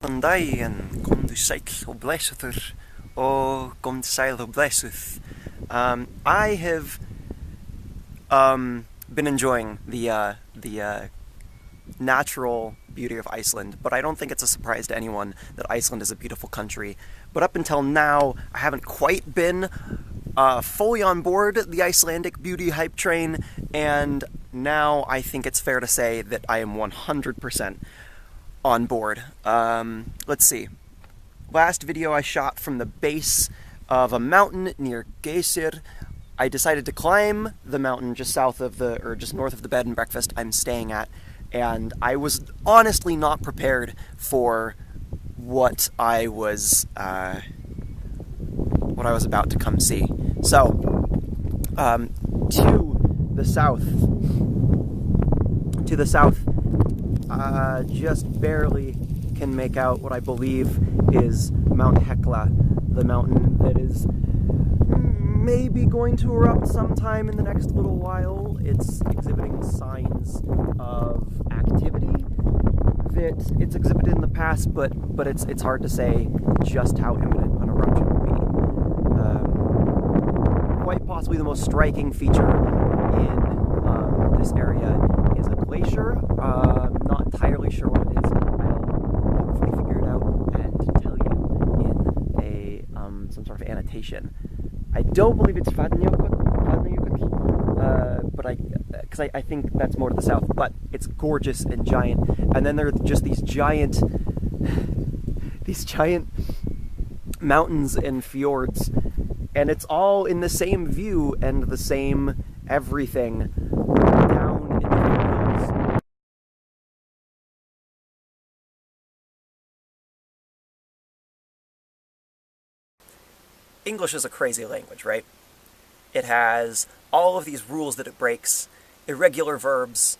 An daginn kom du sæll og blessaður og kom sæll og blessuð. I have been enjoying the natural beauty of Iceland, but I don't think it's a surprise to anyone that Iceland is a beautiful country. But up until now, I haven't quite been fully on board the Icelandic beauty hype train, and now I think it's fair to say that I am 100% on board. Let's see. Last video I shot from the base of a mountain near Geysir. I decided to climb the mountain just north of the bed and breakfast I'm staying at, and I was honestly not prepared for what I was about to come see. So, to the south, just barely can make out what I believe is Mount Hekla, the mountain that is maybe going to erupt sometime in the next little while. It's exhibiting signs of activity that it's exhibited in the past, but it's hard to say just how imminent an eruption will be. Quite possibly the most striking feature in this area is a glacier. Not entirely sure what it is. I'll hopefully figure it out and tell you in some sort of annotation. I don't believe it's Fadnjökull, but I think that's more to the south. But it's gorgeous and giant. And then there are just these giant mountains and fjords, and it's all in the same view and the same everything down in the hills. English is a crazy language, right? It has all of these rules that it breaks, irregular verbs,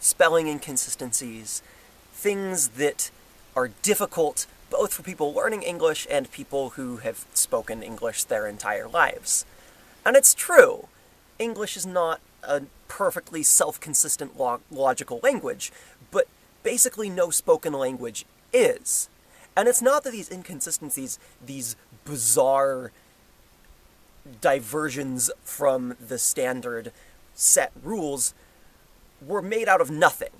spelling inconsistencies, things that are difficult both for people learning English and people who have spoken English their entire lives. And it's true. English is not a perfectly self-consistent logical language, but basically no spoken language is. And it's not that these inconsistencies, these bizarre diversions from the standard set rules, were made out of nothing.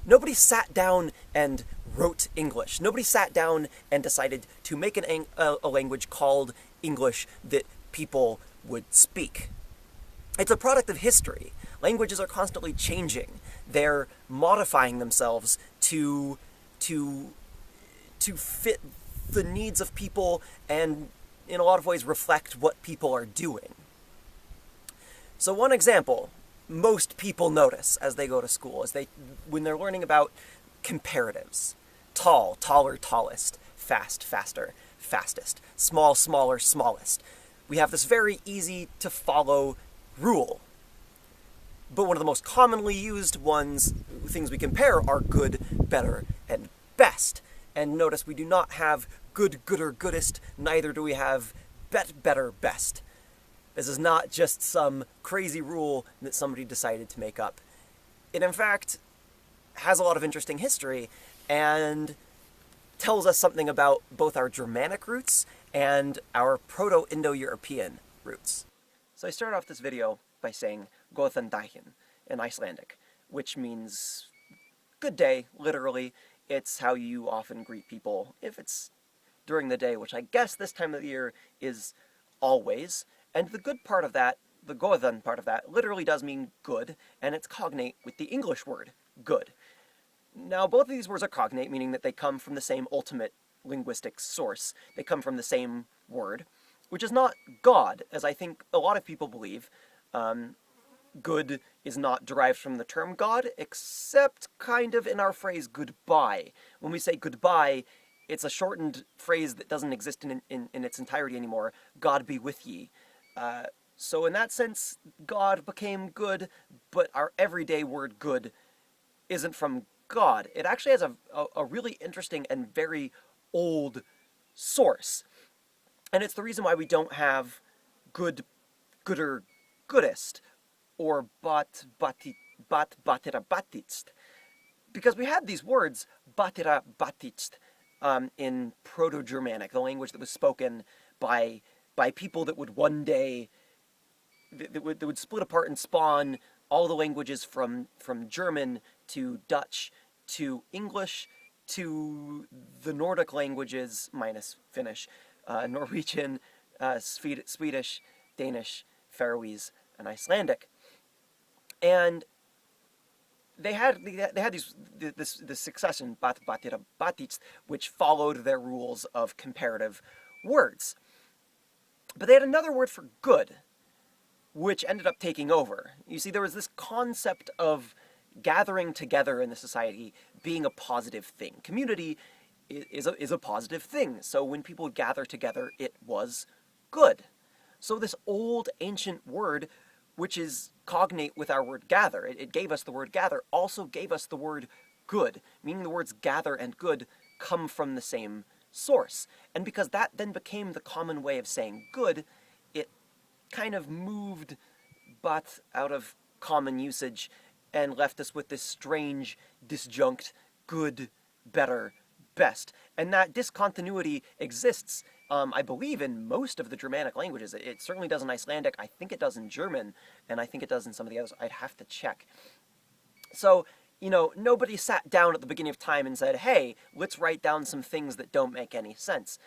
Nobody sat down and wrote English. Nobody sat down and decided to make a language called English that people would speak. It's a product of history. Languages are constantly changing. They're modifying themselves to fit the needs of people and, in a lot of ways, reflect what people are doing. So one example most people notice as they go to school is when they're learning about comparatives. Tall, taller, tallest. Fast, faster, fastest. Small, smaller, smallest. We have this very easy to follow rule. But one of the most commonly used things we compare are good, better, and best. And notice we do not have good, gooder, goodest, neither do we have better, best. This is not just some crazy rule that somebody decided to make up. It, in fact, has a lot of interesting history and tells us something about both our Germanic roots and our Proto-Indo-European roots. So I started off this video by saying Góðan daginn in Icelandic, which means good day, literally. It's how you often greet people if it's during the day, which I guess this time of the year is always. And the good part of that, the góðan part of that, literally does mean good, and it's cognate with the English word, good. Now, both of these words are cognate, meaning that they come from the same ultimate linguistic source. They come from the same word, which is not God, as I think a lot of people believe. Good is not derived from the term God, except kind of in our phrase goodbye. When we say goodbye, it's a shortened phrase that doesn't exist in its entirety anymore. God be with ye. So in that sense, God became good, but our everyday word good isn't from God. It actually has a really interesting and very old source. And it's the reason why we don't have good, gooder, goodest, or batira batitst. Because we had these words Batira Batist in Proto-Germanic, the language that was spoken by people that would one day that would split apart and spawn all the languages from German to Dutch to English to the Nordic languages minus Finnish, Norwegian, Swedish, Danish, Faroese, and Icelandic. And they had this succession, Batira Batist, which followed their rules of comparative words. But they had another word for good, which ended up taking over. You see, there was this concept of gathering together in the society being a positive thing. Community is a positive thing. So when people gather together, it was good. So this old ancient word, which is cognate with our word gather, it gave us the word gather, also gave us the word good, meaning the words gather and good come from the same source. And because that then became the common way of saying good, it kind of moved but out of common usage and left us with this strange, disjunct, good, better, best. And that discontinuity exists, I believe, in most of the Germanic languages. It certainly does in Icelandic, I think it does in German, and I think it does in some of the others. I'd have to check. So, nobody sat down at the beginning of time and said, hey, let's write down some things that don't make any sense.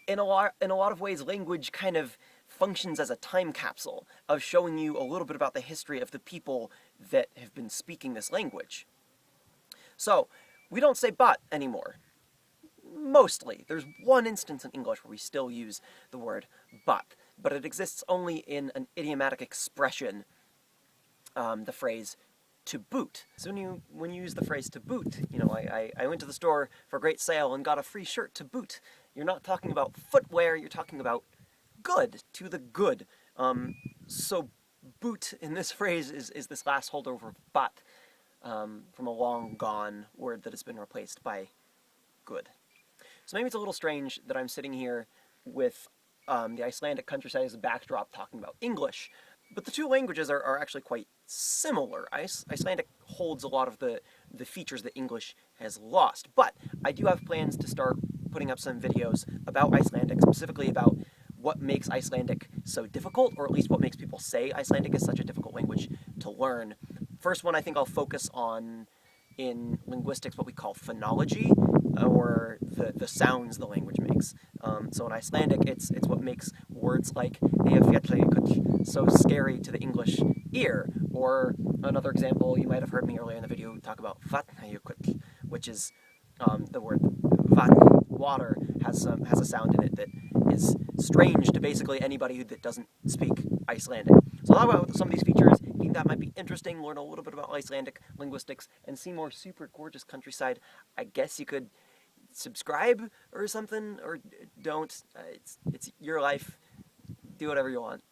In a lot of ways, language kind of functions as a time capsule of showing you a little bit about the history of the people that have been speaking this language. So, we don't say but anymore. Mostly. There's one instance in English where we still use the word but it exists only in an idiomatic expression, the phrase to boot. So when you use the phrase to boot, I went to the store for a great sale and got a free shirt to boot. You're not talking about footwear, you're talking about good, to the good. So boot in this phrase is this last holdover of but from a long gone word that has been replaced by good. So maybe it's a little strange that I'm sitting here with the Icelandic countryside as a backdrop talking about English, but the two languages are actually quite similar. Icelandic holds a lot of the features that English has lost, but I do have plans to start putting up some videos about Icelandic, specifically about what makes Icelandic so difficult, or at least what makes people say Icelandic is such a difficult language to learn. First one I think I'll focus on in linguistics what we call phonology, or the sounds the language makes. So in Icelandic, it's what makes words like so scary to the English ear. Or another example, you might have heard me earlier in the video talk about which is the word vatn, water, has a sound in it that is strange to basically anybody that doesn't speak Icelandic. So I'll talk about some of these features. You think that might be interesting, learn a little bit about Icelandic linguistics, and see more super gorgeous countryside. I guess you could subscribe or something, or don't. It's your life. Do whatever you want.